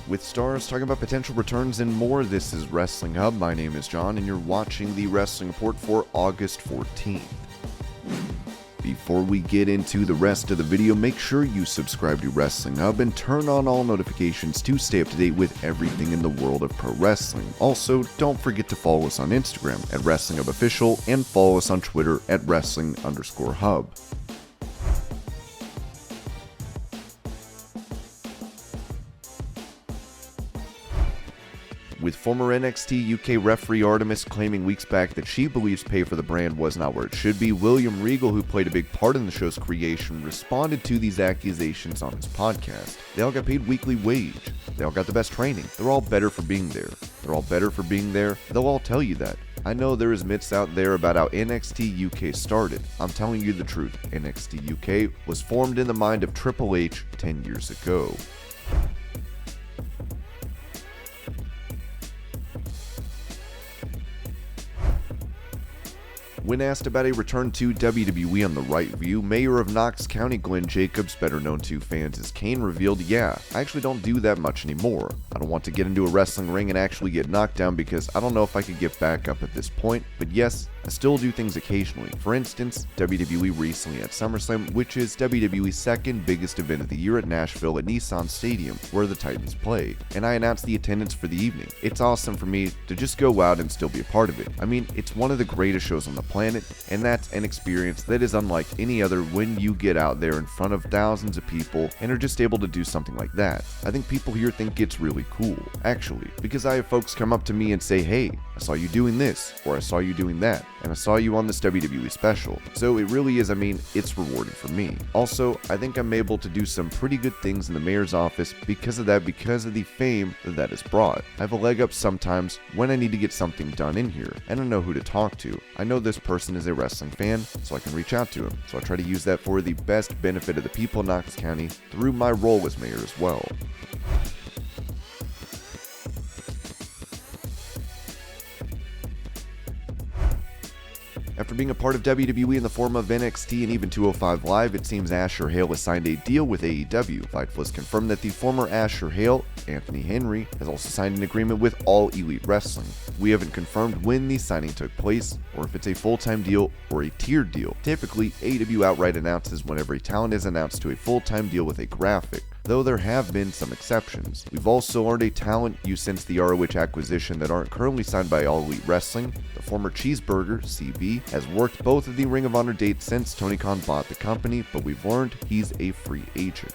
with stars talking about potential returns and more. This is Wrestling Hub. My name is John, and you're watching the Wrestling Report for August 14th. Before we get into the rest of the video, make sure you subscribe to Wrestling Hub and turn on all notifications to stay up to date with everything in the world of pro wrestling. Also, don't forget to follow us on Instagram at Wrestling Hub Official and follow us on Twitter at Wrestling_Hub. With former NXT UK referee Artemis claiming weeks back that she believes pay for the brand was not where it should be, William Regal, who played a big part in the show's creation, responded to these accusations on his podcast. They all got paid weekly wage. They all got the best training. They're all better for being there. They're all better for being there. They'll all tell you that. I know there is myths out there about how NXT UK started. I'm telling you the truth. NXT UK was formed in the mind of Triple H 10 years ago. When asked about a return to WWE on The Right View, Mayor of Knox County Glenn Jacobs, better known to fans as Kane, revealed, "Yeah, I actually don't do that much anymore. I don't want to get into a wrestling ring and actually get knocked down because I don't know if I could get back up at this point, but yes, I still do things occasionally. For instance, WWE recently had SummerSlam, which is WWE's second biggest event of the year at Nashville at Nissan Stadium, where the Titans play, and I announced the attendance for the evening. It's awesome for me to just go out and still be a part of it. I mean, it's one of the greatest shows on the planet, and that's an experience that is unlike any other when you get out there in front of thousands of people and are just able to do something like that. I think people here think it's really cool, actually, because I have folks come up to me and say, hey, I saw you doing this, or I saw you doing that, and I saw you on this WWE special. So it really is, it's rewarding for me. Also, I think I'm able to do some pretty good things in the mayor's office because of that, because of the fame that is brought. I have a leg up sometimes when I need to get something done in here, and I know who to talk to. I know this person is a wrestling fan, so I can reach out to him. So I try to use that for the best benefit of the people of Knox County through my role as mayor as well. After being a part of WWE in the form of NXT and even 205 Live, it seems Asher Hale has signed a deal with AEW. Fightful has confirmed that the former Asher Hale, Anthony Henry, has also signed an agreement with All Elite Wrestling. We haven't confirmed when the signing took place, or if it's a full-time deal or a tiered deal. Typically, AEW outright announces whenever a talent is announced to a full-time deal with a graphic, though there have been some exceptions. We've also earned a talent used since the ROH acquisition that aren't currently signed by All Elite Wrestling. The former Cheeseburger, CB, has worked both of the Ring of Honor dates since Tony Khan bought the company, but we've learned he's a free agent.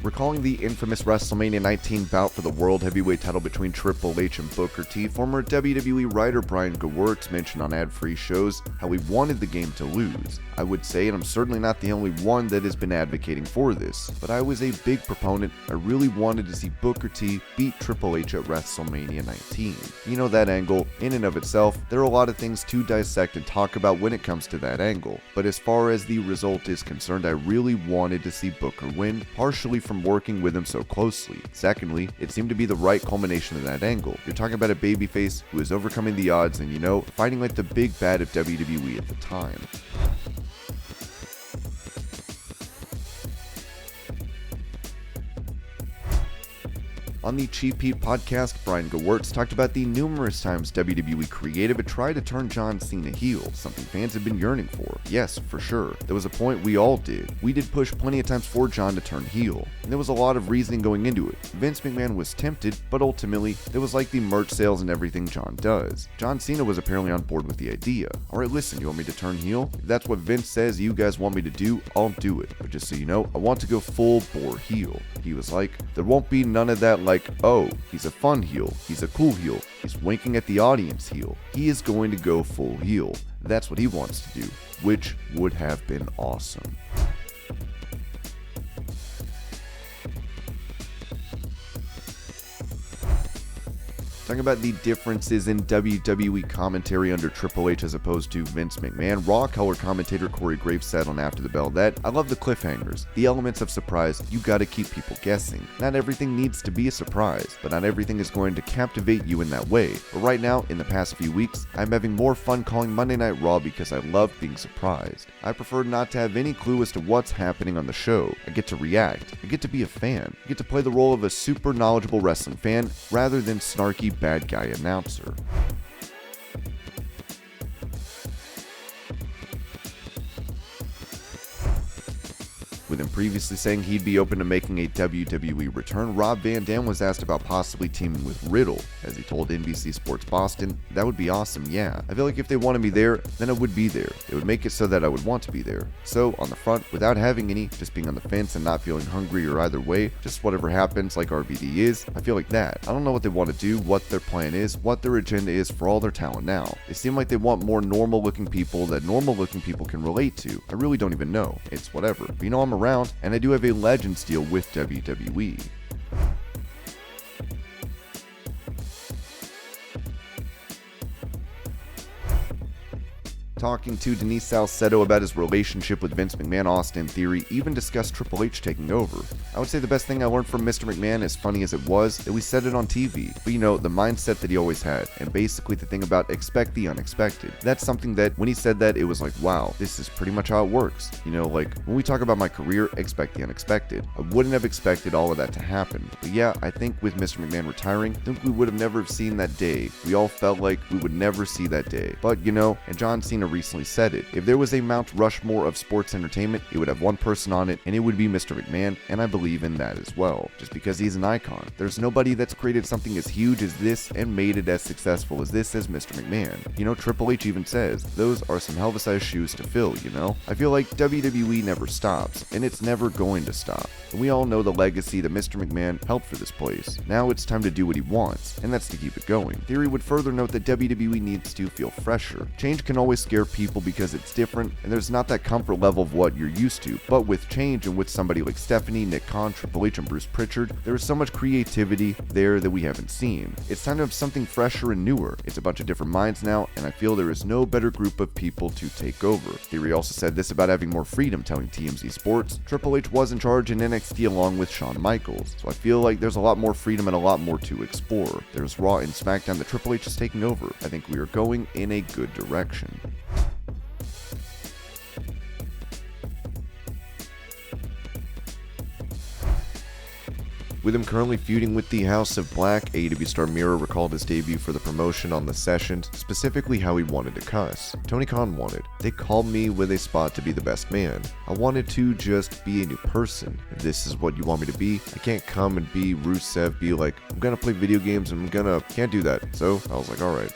Recalling the infamous WrestleMania 19 bout for the World Heavyweight title between Triple H and Booker T, former WWE writer Brian Gewirtz mentioned on ad-free shows how he wanted the game to lose. I would say, and I'm certainly not the only one that has been advocating for this, but I was a big proponent. I really wanted to see Booker T beat Triple H at WrestleMania 19. You know, that angle, in and of itself, there are a lot of things to dissect and talk about when it comes to that angle, but as far as the result is concerned, I really wanted to see Booker win, partially from working with him so closely. Secondly, it seemed to be the right culmination of that angle. You're talking about a babyface who is overcoming the odds and, fighting like the big bad of WWE at the time. On the Cheap Heat podcast, Brian Gewirtz talked about the numerous times WWE creative had tried to turn John Cena heel, something fans have been yearning for. Yes, for sure. There was a point we all did. We did push plenty of times for John to turn heel, and there was a lot of reasoning going into it. Vince McMahon was tempted, but ultimately, there was like the merch sales and everything John does. John Cena was apparently on board with the idea. Alright, listen, you want me to turn heel? If that's what Vince says you guys want me to do, I'll do it. But just so you know, I want to go full bore heel. He was like, there won't be none of that like, oh, he's a fun heel, he's a cool heel, he's winking at the audience heel. He is going to go full heel. That's what he wants to do, which would have been awesome. Talking about the differences in WWE commentary under Triple H as opposed to Vince McMahon, Raw color commentator Corey Graves said on After the Bell that, "I love the cliffhangers, the elements of surprise. You gotta keep people guessing. Not everything needs to be a surprise, but not everything is going to captivate you in that way. But right now, in the past few weeks, I'm having more fun calling Monday Night Raw because I love being surprised. I prefer not to have any clue as to what's happening on the show. I get to react. I get to be a fan. I get to play the role of a super knowledgeable wrestling fan rather than snarky bad guy announcer." With him previously saying he'd be open to making a WWE return, Rob Van Dam was asked about possibly teaming with Riddle, as he told NBC Sports Boston, "That would be awesome, yeah. I feel like if they wanted me there, then I would be there. It would make it so that I would want to be there. So, on the front, without having any, just being on the fence and not feeling hungry or either way, just whatever happens like RVD is, I feel like that. I don't know what they want to do, what their plan is, what their agenda is for all their talent now. They seem like they want more normal looking people that normal looking people can relate to. I really don't even know. It's whatever. But you know, I'm around, and I do have a Legends deal with WWE. Talking to Denise Salcedo about his relationship with Vince McMahon, Austin Theory even discussed Triple H taking over. "I would say the best thing I learned from Mr. McMahon, as funny as it was, that we said it on TV, but you know, the mindset that he always had, and basically the thing about expect the unexpected. That's something that when he said that, it was like, wow, this is pretty much how it works. You know, like when we talk about my career, expect the unexpected. I wouldn't have expected all of that to happen. But yeah, I think with Mr. McMahon retiring, I think we would have never seen that day. We all felt like we would never see that day. But you know, and John Cena recently said it, if there was a Mount Rushmore of sports entertainment, it would have one person on it, and it would be Mr. McMahon, and I believe in that as well, just because he's an icon. There's nobody that's created something as huge as this and made it as successful as this as Mr. McMahon. You know, Triple H even says, those are some hell of a size shoes to fill, you know? I feel like WWE never stops, and it's never going to stop. And we all know the legacy that Mr. McMahon helped for this place. Now it's time to do what he wants, and that's to keep it going. Theory would further note that WWE needs to feel fresher. Change can always scare people because it's different, and there's not that comfort level of what you're used to. But with change and with somebody like Stephanie, Nick Khan, Triple H, and Bruce Pritchard, there is so much creativity there that we haven't seen. It's time to have something fresher and newer. It's a bunch of different minds now, and I feel there is no better group of people to take over. Theory also said this about having more freedom, telling TMZ Sports, Triple H was in charge in NXT along with Shawn Michaels, so I feel like there's a lot more freedom and a lot more to explore. There's Raw and SmackDown that Triple H is taking over. I think we are going in a good direction. With him currently feuding with the House of Black, AEW star Miro recalled his debut for the promotion on the Sessions, specifically how he wanted to cuss. Tony Khan wanted, "They called me with a spot to be the best man. I wanted to just be a new person. If this is what you want me to be, I can't come and be Rusev, be like, I'm gonna play video games and can't do that." So I was like, alright.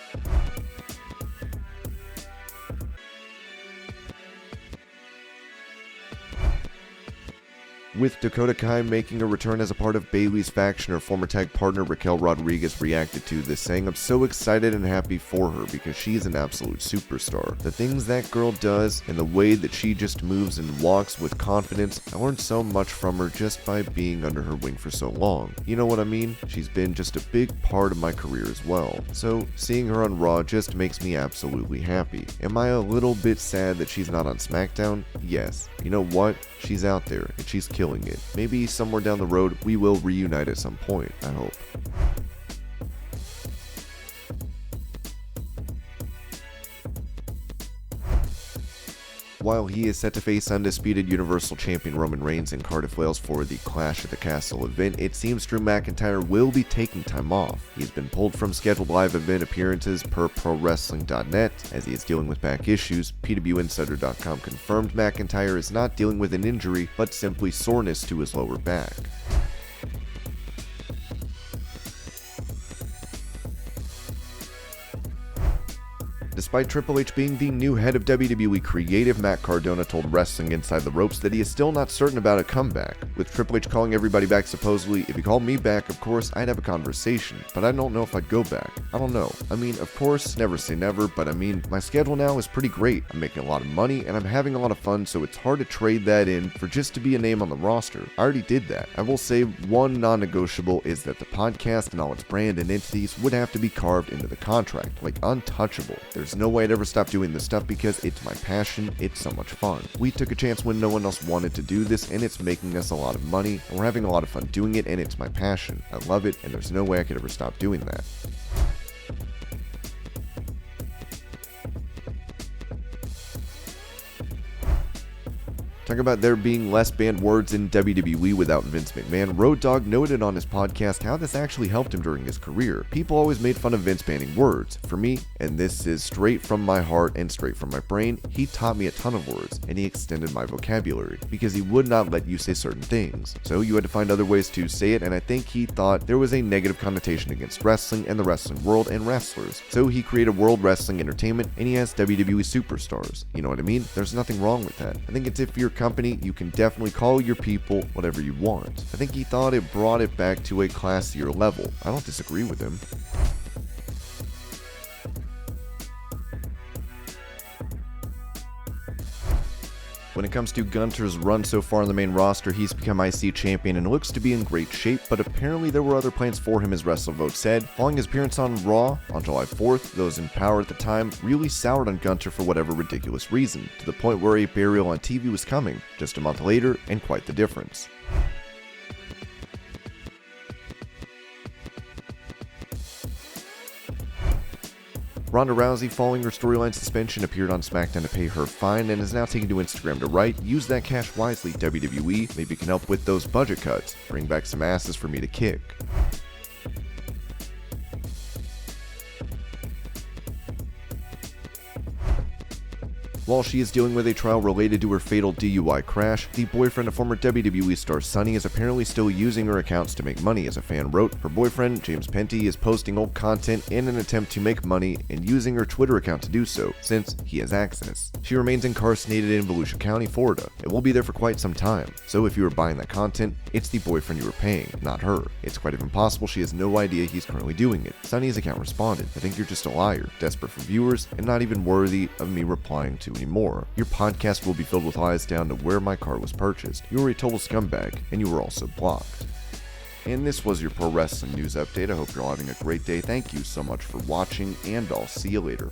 With Dakota Kai making a return as a part of Bayley's faction, her former tag partner Raquel Rodriguez reacted to this, saying, "I'm so excited and happy for her because she is an absolute superstar. The things that girl does and the way that she just moves and walks with confidence, I learned so much from her just by being under her wing for so long. You know what I mean? She's been just a big part of my career as well. So seeing her on Raw just makes me absolutely happy. Am I a little bit sad that she's not on SmackDown? Yes. You know what? She's out there and she's killing it. Maybe somewhere down the road we will reunite at some point, I hope." While he is set to face undisputed Universal Champion Roman Reigns in Cardiff, Wales for the Clash at the Castle event, it seems Drew McIntyre will be taking time off. He's been pulled from scheduled live event appearances per ProWrestling.net as he is dealing with back issues. PWInsider.com confirmed McIntyre is not dealing with an injury, but simply soreness to his lower back. Despite Triple H being the new head of WWE creative, Matt Cardona told Wrestling Inside the Ropes that he is still not certain about a comeback, with Triple H calling everybody back supposedly. If he called me back, of course, I'd have a conversation, but I don't know if I'd go back. I don't know. I mean, of course, never say never, but I mean, my schedule now is pretty great. I'm making a lot of money, and I'm having a lot of fun, so it's hard to trade that in for just to be a name on the roster. I already did that. I will say one non-negotiable is that the podcast and all its brand and entities would have to be carved into the contract, like untouchable. There's no way I'd ever stop doing this stuff because it's my passion, it's so much fun. We took a chance when no one else wanted to do this, and it's making us a lot of money, and we're having a lot of fun doing it, and it's my passion. I love it, and there's no way I could ever stop doing that. Talking about there being less banned words in WWE without Vince McMahon, Road Dogg noted on his podcast how this actually helped him during his career. People always made fun of Vince banning words. For me, and this is straight from my heart and straight from my brain, he taught me a ton of words, and he extended my vocabulary, because he would not let you say certain things. So you had to find other ways to say it, and I think he thought there was a negative connotation against wrestling and the wrestling world and wrestlers. So he created World Wrestling Entertainment, and he has WWE superstars. You know what I mean? There's nothing wrong with that. I think it's if you're company, you can definitely call your people whatever you want. I think he thought it brought it back to a classier level. I don't disagree with him. When it comes to Gunther's run so far on the main roster, he's become IC champion and looks to be in great shape, but apparently there were other plans for him, as WrestleVote said. Following his appearance on Raw on July 4th, those in power at the time really soured on Gunther for whatever ridiculous reason, to the point where a burial on TV was coming just a month later, and quite the difference. Ronda Rousey, following her storyline suspension, appeared on SmackDown to pay her fine and is now taking to Instagram to write, "Use that cash wisely, WWE. Maybe you can help with those budget cuts. Bring back some asses for me to kick." While she is dealing with a trial related to her fatal DUI crash, the boyfriend of former WWE star Sunny is apparently still using her accounts to make money, as a fan wrote. Her boyfriend, James Penty, is posting old content in an attempt to make money and using her Twitter account to do so, since he has access. She remains incarcerated in Volusia County, Florida, and will be there for quite some time. So if you are buying that content, it's the boyfriend you are paying, not her. It's quite even possible she has no idea he's currently doing it. Sunny's account responded, "I think you're just a liar, desperate for viewers, and not even worthy of me replying to anymore. Your podcast will be filled with lies down to where my car was purchased. You were a total scumbag, and you were also blocked." And this was your pro wrestling news update. I hope you're all having a great day. Thank you so much for watching, and I'll see you later.